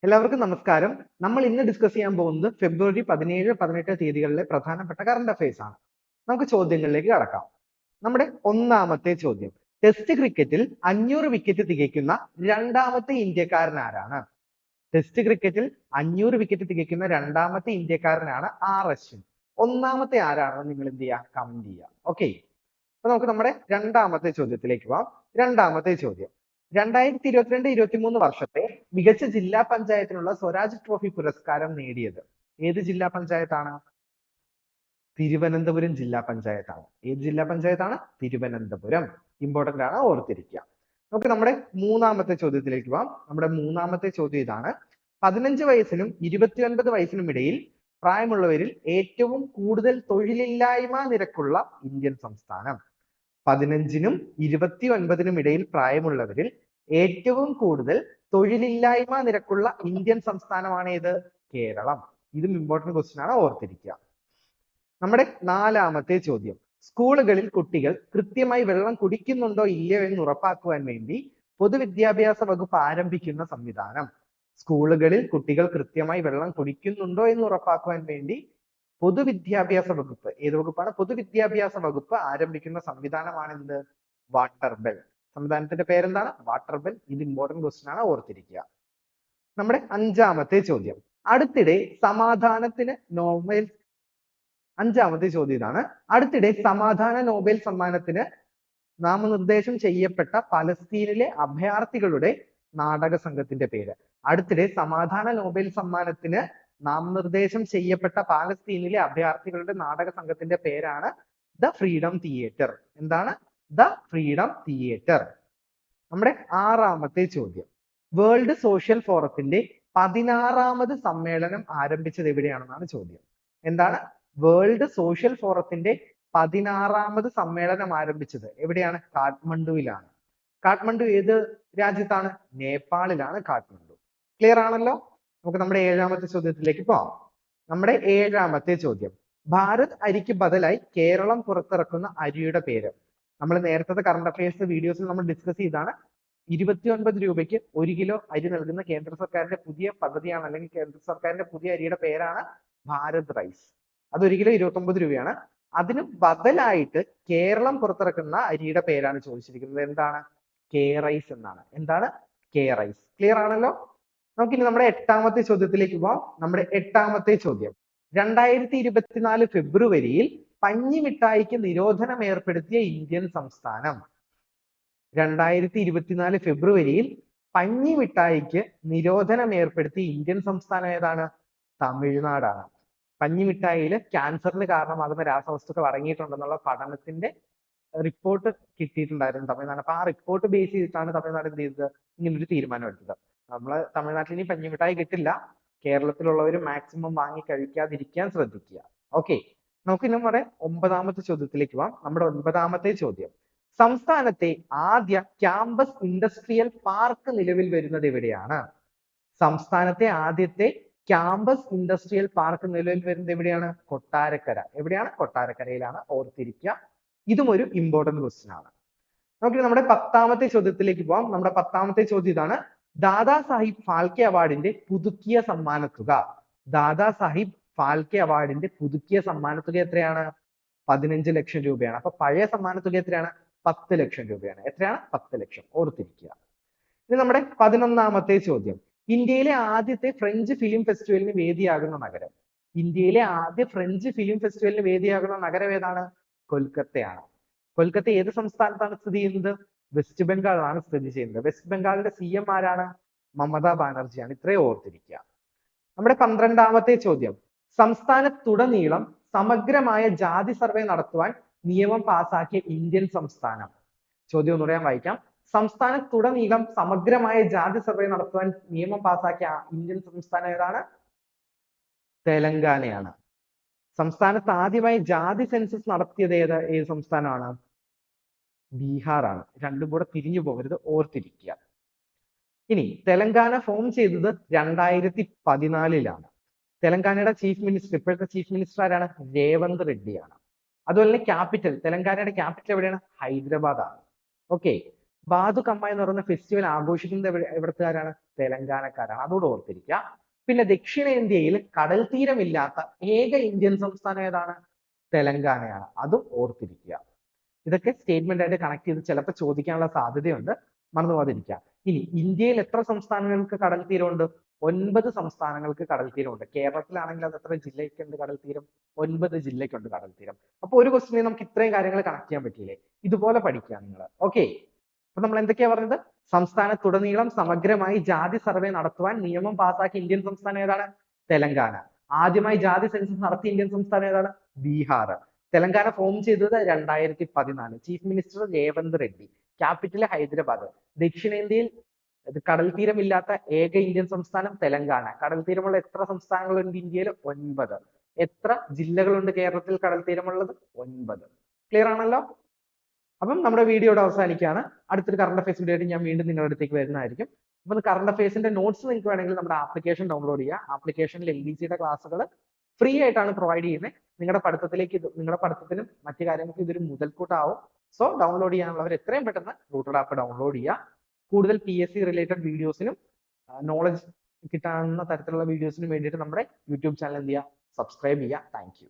എല്ലാവർക്കും നമസ്കാരം. നമ്മൾ ഇന്ന് ഡിസ്കസ് ചെയ്യാൻ പോകുന്നത് ഫെബ്രുവരി 17, 18 തീയതികളിലെ പ്രധാനപ്പെട്ട കറണ്ട് അഫയേഴ്സ് ആണ്. നമുക്ക് ചോദ്യങ്ങളിലേക്ക് കടക്കാം. നമ്മുടെ ഒന്നാമത്തെ ചോദ്യം, ടെസ്റ്റ് ക്രിക്കറ്റിൽ 500 വിക്കറ്റ് തികയ്ക്കുന്ന രണ്ടാമത്തെ ഇന്ത്യക്കാരൻ ആരാണ്? ടെസ്റ്റ് ക്രിക്കറ്റിൽ 500 വിക്കറ്റ് തികയ്ക്കുന്ന രണ്ടാമത്തെ ഇന്ത്യക്കാരനാണ് ആർ അശ്വിൻ. ഒന്നാമത്തെ ആരാണെന്ന് നിങ്ങൾ എന്ത് ചെയ്യുക? കമന്റ് ചെയ്യുക. ഓക്കെ, അപ്പൊ നമുക്ക് നമ്മുടെ രണ്ടാമത്തെ ചോദ്യത്തിലേക്ക് പോവാം. രണ്ടാമത്തെ ചോദ്യം, 2022-23 വർഷത്തെ മികച്ച ജില്ലാ പഞ്ചായത്തിനുള്ള സ്വരാജ് ട്രോഫി പുരസ്കാരം നേടിയത് ഏത് ജില്ലാ പഞ്ചായത്താണ്? തിരുവനന്തപുരം ജില്ലാ പഞ്ചായത്താണ്. ഏത് ജില്ലാ പഞ്ചായത്താണ്? തിരുവനന്തപുരം. ഇമ്പോർട്ടന്റ് ആണ്, ഓർത്തിരിക്കുക. നമുക്ക് നമ്മുടെ മൂന്നാമത്തെ ചോദ്യത്തിലേക്ക് പോവാം. നമ്മുടെ മൂന്നാമത്തെ ചോദ്യം ഇതാണ്, 15 വയസ്സിനും 29 വയസ്സിനും ഇടയിൽ പ്രായമുള്ളവരിൽ ഏറ്റവും കൂടുതൽ തൊഴിലില്ലായ്മ നിരക്കുള്ള ഇന്ത്യൻ സംസ്ഥാനം. 15നും 29നും ഇടയിൽ പ്രായമുള്ളവരിൽ ഏറ്റവും കൂടുതൽ തൊഴിലില്ലായ്മ നിരക്കുള്ള ഇന്ത്യൻ സംസ്ഥാനമാണ് ഏത്? കേരളം. ഇതും ഇമ്പോർട്ടന്റ് ക്വസ്റ്റ്യൻ ആണ്, ഓർത്തിരിക്കുക. നമ്മുടെ നാലാമത്തെ ചോദ്യം, സ്കൂളുകളിൽ കുട്ടികൾ കൃത്യമായി വെള്ളം കുടിക്കുന്നുണ്ടോ ഇല്ലയോ എന്ന് ഉറപ്പാക്കുവാൻ വേണ്ടി പൊതുവിദ്യാഭ്യാസ വകുപ്പ് ആരംഭിക്കുന്ന സംവിധാനം. സ്കൂളുകളിൽ കുട്ടികൾ കൃത്യമായി വെള്ളം കുടിക്കുന്നുണ്ടോ എന്ന് ഉറപ്പാക്കുവാൻ വേണ്ടി പൊതുവിദ്യാഭ്യാസ വകുപ്പ്, ഏത് വകുപ്പാണ്? പൊതുവിദ്യാഭ്യാസ വകുപ്പ് ആരംഭിക്കുന്ന സംവിധാനമാണ് എന്ത്? Water bell. സംവിധാനത്തിന്റെ പേരെന്താണ്? Water bell. ഇത് ഇമ്പോർട്ടന്റ് ക്വസ്റ്റ്യൻ ആണ്, ഓർത്തിരിക്കുക. നമ്മുടെ അഞ്ചാമത്തെ ചോദ്യം, അടുത്തിടെ സമാധാനത്തിന് നോബൽ അഞ്ചാമത്തെ ചോദ്യം ഇതാണ്, അടുത്തിടെ സമാധാന നോബൽ സമ്മാനത്തിന് നാമനിർദ്ദേശം ചെയ്യപ്പെട്ട പലസ്തീനിലെ അഭയാർത്ഥികളുടെ നാടക സംഘത്തിന്റെ പേര്. അടുത്തിടെ സമാധാന നോബൽ സമ്മാനത്തിന് നാമനിർദ്ദേശം ചെയ്യപ്പെട്ട പാലസ്തീനിലെ അഭയാർത്ഥികളുടെ നാടക സംഘത്തിന്റെ പേരാണ് ദ ഫ്രീഡം തിയേറ്റർ. എന്താണ്? The freedom theatre. നമ്മുടെ ആറാമത്തെ ചോദ്യം, വേൾഡ് സോഷ്യൽ ഫോറത്തിന്റെ 16ാമത് സമ്മേളനം ആരംഭിച്ചത് എവിടെയാണെന്നാണ് ചോദ്യം. എന്താണ്? വേൾഡ് സോഷ്യൽ ഫോറത്തിന്റെ 16ാമത് സമ്മേളനം ആരംഭിച്ചത് എവിടെയാണ്? കാഠ്മണ്ഡുവിലാണ്. കാഠ്മണ്ഡു ഏത് രാജ്യത്താണ്? നേപ്പാളിലാണ് കാഠ്മണ്ഡു. ക്ലിയർ ആണല്ലോ? നമുക്ക് നമ്മുടെ ഏഴാമത്തെ ചോദ്യത്തിലേക്ക് പോവാം. നമ്മുടെ ഏഴാമത്തെ ചോദ്യം, ഭാരത് അരിക്ക് ബദലായി കേരളം പുറത്തിറക്കുന്ന അരിയുടെ പേര്. നമ്മൾ നേരത്തെ കറണ്ട് അഫയേഴ്സ് വീഡിയോസിൽ നമ്മൾ ഡിസ്കസ് ചെയ്താണ്. 29 രൂപയ്ക്ക് 1 കിലോ അരി നൽകുന്ന കേന്ദ്ര സർക്കാരിന്റെ പുതിയ പദ്ധതിയാണ്, അല്ലെങ്കിൽ കേന്ദ്ര സർക്കാരിന്റെ പുതിയ അരിയുടെ പേരാണ് ഭാരത് റൈസ്. അത് 1 കിലോ 29 രൂപയാണ്. അതിന് ബദലായിട്ട് കേരളം പുറത്തിറക്കുന്ന അരിയുടെ പേരാണ് ചോദിച്ചിരിക്കുന്നത്. എന്താണ്? കെ റൈസ് എന്നാണ്. എന്താണ്? K rice. ക്ലിയർ ആണല്ലോ? നമുക്കിനി നമ്മുടെ എട്ടാമത്തെ ചോദ്യത്തിലേക്ക് പോവാം. നമ്മുടെ എട്ടാമത്തെ ചോദ്യം, 2024 ഫെബ്രുവരിയിൽ പഞ്ഞിമിഠായിക്ക് നിരോധനം ഏർപ്പെടുത്തിയ ഇന്ത്യൻ സംസ്ഥാനം. 2024 ഫെബ്രുവരിയിൽ പഞ്ഞിമിഠായിക്ക് നിരോധനം ഏർപ്പെടുത്തിയ ഇന്ത്യൻ സംസ്ഥാനം ഏതാണ്? തമിഴ്നാടാണ്. പഞ്ഞിമിഠായിയിൽ ക്യാൻസറിന് കാരണമാകുന്ന രാസവസ്തുക്കൾ അടങ്ങിയിട്ടുണ്ടെന്നുള്ള പഠനത്തിന്റെ റിപ്പോർട്ട് കിട്ടിയിട്ടുണ്ടായിരുന്നു തമിഴ്നാട്. അപ്പൊ ആ റിപ്പോർട്ട് ബേസ് ചെയ്തിട്ടാണ് തമിഴ്നാട് എന്ത് ചെയ്തത്? ഇങ്ങനൊരു തീരുമാനം എടുത്തത്. നമ്മള് തമിഴ്നാട്ടിൽ ഇനി പഞ്ഞിമിഠായി കിട്ടില്ല. കേരളത്തിലുള്ളവർ മാക്സിമം വാങ്ങി കഴിക്കാതിരിക്കാൻ ശ്രദ്ധിക്കുക. ഓക്കെ, നമുക്ക് ഇനി നമ്മുടെ ഒമ്പതാമത്തെ ചോദ്യത്തിലേക്ക് പോവാം. നമ്മുടെ ഒൻപതാമത്തെ ചോദ്യം, സംസ്ഥാനത്തെ ആദ്യ ക്യാമ്പസ് ഇൻഡസ്ട്രിയൽ പാർക്ക് നിലവിൽ വരുന്നത് എവിടെയാണ്? സംസ്ഥാനത്തെ ആദ്യത്തെ ക്യാമ്പസ് ഇൻഡസ്ട്രിയൽ പാർക്ക് നിലവിൽ വരുന്നത് എവിടെയാണ്? കൊട്ടാരക്കര. എവിടെയാണ്? കൊട്ടാരക്കരയിലാണ്, ഓർത്തിരിക്കുക. ഇതും ഒരു ഇമ്പോർട്ടന്റ് ക്വസ്റ്റ്യൻ ആണ്. നമുക്ക് നമ്മുടെ പത്താമത്തെ ചോദ്യത്തിലേക്ക് പോവാം. നമ്മുടെ പത്താമത്തെ ചോദ്യം ഇതാണ്, ദാദാ സാഹിബ് ഫാൽക്കെ അവാർഡിന്റെ പുതുക്കിയ സമ്മാനത്തുക. ദാദാ സാഹിബ് ഫാൽക്കെ അവാർഡിന്റെ പുതുക്കിയ സമ്മാനത്തുക എത്രയാണ്? 15 ലക്ഷം രൂപയാണ്. അപ്പൊ പഴയ സമ്മാനത്തുക എത്രയാണ്? 10 ലക്ഷം രൂപയാണ്. എത്രയാണ്? 10 ലക്ഷം, ഓർത്തിരിക്കുക. ഇനി നമ്മുടെ 11ാമത്തെ ചോദ്യം, ഇന്ത്യയിലെ ആദ്യത്തെ ഫ്രഞ്ച് ഫിലിം ഫെസ്റ്റിവലിന് വേദിയാകുന്ന നഗരം. ഇന്ത്യയിലെ ആദ്യ ഫ്രഞ്ച് ഫിലിം ഫെസ്റ്റിവലിന് വേദിയാകുന്ന നഗരം ഏതാണ്? കൊൽക്കത്തയാണ്. കൊൽക്കത്ത ഏത് സംസ്ഥാനത്താണ് സ്ഥിതി ചെയ്യുന്നത്? വെസ്റ്റ് ബംഗാളിലാണ് സ്ഥിതി ചെയ്യുന്നത്. വെസ്റ്റ് ബംഗാളിന്റെ CM ആരാണ്? മമതാ ബാനർജിയാണ്. ഇത്രയും ഓർത്തിരിക്കുക. നമ്മുടെ 12ാമത്തെ ചോദ്യം, സംസ്ഥാനത്തുടനീളം സമഗ്രമായ ജാതി സർവേ നടത്തുവാൻ നിയമം പാസാക്കിയ ഇന്ത്യൻ സംസ്ഥാനം. ചോദ്യം ഒന്നുകൂടെ ഞാൻ വായിക്കാം. സംസ്ഥാനത്തുടനീളം സമഗ്രമായ ജാതി സർവേ നടത്തുവാൻ നിയമം പാസാക്കിയ ഇന്ത്യൻ സംസ്ഥാനം ഏതാണ്? തെലങ്കാനയാണ്. സംസ്ഥാനത്ത് ആദ്യമായി ജാതി സെൻസസ് നടത്തിയത് ഏത് സംസ്ഥാനമാണ്? ബീഹാറാണ്. രണ്ടും കൂടെ തിരിഞ്ഞു പോകരുത്, ഓർത്തിരിക്കുക. ഇനി തെലങ്കാന ഫോം ചെയ്തത് 2014 തെലങ്കാനയുടെ ചീഫ് മിനിസ്റ്റർ, ഇപ്പോഴത്തെ ചീഫ് മിനിസ്റ്റർ ആരാണ്? രേവന്ത് റെഡ്ഡിയാണ്. അതുപോലെ തന്നെ ക്യാപിറ്റൽ, തെലങ്കാനയുടെ ക്യാപിറ്റൽ എവിടെയാണ്? ഹൈദരാബാദ് ആണ്. ഓക്കെ, ബാതുകമ്മ എന്ന് പറയുന്ന ഫെസ്റ്റിവൽ ആഘോഷിക്കുന്നത് എവിടത്തുകാരാണ്? തെലങ്കാനക്കാരാണ്. അതുകൂടെ ഓർത്തിരിക്കുക. പിന്നെ ദക്ഷിണേന്ത്യയിൽ കടൽ തീരമില്ലാത്ത ഏക ഇന്ത്യൻ സംസ്ഥാനം ഏതാണ്? തെലങ്കാനയാണ്. അതും ഓർത്തിരിക്കുക. ഇതൊക്കെ സ്റ്റേറ്റ്മെന്റ് ആയിട്ട് കണക്ട് ചെയ്ത് ചിലപ്പോൾ ചോദിക്കാനുള്ള സാധ്യതയുണ്ട്, മറന്നു പോകാതിരിക്കുക. ഇനി ഇന്ത്യയിൽ എത്ര സംസ്ഥാനങ്ങൾക്ക് കടൽ തീരമുണ്ട്? 9 സംസ്ഥാനങ്ങൾക്ക് കടൽ തീരമുണ്ട്. കേരളത്തിലാണെങ്കിൽ അത് എത്ര ജില്ലയ്ക്കുണ്ട് കടൽ തീരം? 9 ജില്ലയ്ക്കുണ്ട് കടൽ തീരം. അപ്പൊ ഒരു ക്വസ്റ്റിനെ നമുക്ക് ഇത്രയും കാര്യങ്ങൾ കണക്ട് ചെയ്യാൻ പറ്റിയില്ലേ? ഇതുപോലെ പഠിക്കുക നിങ്ങൾ. ഓക്കെ, അപ്പൊ നമ്മൾ എന്തൊക്കെയാ പറഞ്ഞത്? സംസ്ഥാനത്തുടനീളം സമഗ്രമായി ജാതി സർവേ നടത്തുവാൻ നിയമം പാസാക്കിയ ഇന്ത്യൻ സംസ്ഥാനം ഏതാണ്? തെലങ്കാന. ആദ്യമായി ജാതി സെൻസസ് നടത്തിയ ഇന്ത്യൻ സംസ്ഥാനം ഏതാണ്? ബീഹാർ. തെലങ്കാന ഫോം ചെയ്തത് 2014. Chief minister Revanth Reddy. Capital Hyderabad. ദക്ഷിണേന്ത്യയിൽ കടൽ തീരമില്ലാത്ത ഏക ഇന്ത്യൻ സംസ്ഥാനം തെലങ്കാന. കടൽ തീരമുള്ള എത്ര സംസ്ഥാനങ്ങളുണ്ട് ഇന്ത്യയിൽ? 9. എത്ര ജില്ലകളുണ്ട് കേരളത്തിൽ കടൽ തീരമുള്ളത്? 9. ക്ലിയർ ആണല്ലോ? അപ്പം നമ്മുടെ വീഡിയോയുടെ അവസാനിക്കുകയാണ്. അടുത്തൊരു കറണ്ട് അഫയേഴ്സ് വീഡിയോ ആയിട്ട് ഞാൻ വീണ്ടും നിങ്ങളുടെ അടുത്തേക്ക് വരുന്നതായിരിക്കും. അപ്പം കറണ്ട് അഫയേഴ്സിന്റെ നോട്ട്സ് നിങ്ങൾക്ക് വേണമെങ്കിൽ നമ്മുടെ ആപ്ലിക്കേഷൻ ഡൗൺലോഡ് ചെയ്യുക. ആപ്ലിക്കേഷനിൽ LDCയുടെ ക്ലാസ്സുകൾ ഫ്രീ ആയിട്ടാണ് പ്രൊവൈഡ് ചെയ്യുന്നത്. നിങ്ങളുടെ പഠിത്തത്തിനും മറ്റു കാര്യങ്ങൾക്കും ഇതൊരു മുതൽക്കൂട്ടാവും. സോ ഡൗൺലോഡ് ചെയ്യാനുള്ളവർ എത്രയും പെട്ടെന്ന് റൂട്ടഡ് ആപ്പ് ഡൗൺലോഡ് ചെയ്യുക. കൂടുതൽ PSC റിലേറ്റഡ് വീഡിയോസിനും നോളജ് കിട്ടാവുന്ന തരത്തിലുള്ള വീഡിയോസിനും വേണ്ടിയിട്ട് നമ്മുടെ യൂട്യൂബ് ചാനൽ എന്ത് ചെയ്യുക? സബ്സ്ക്രൈബ് ചെയ്യുക. Thank you.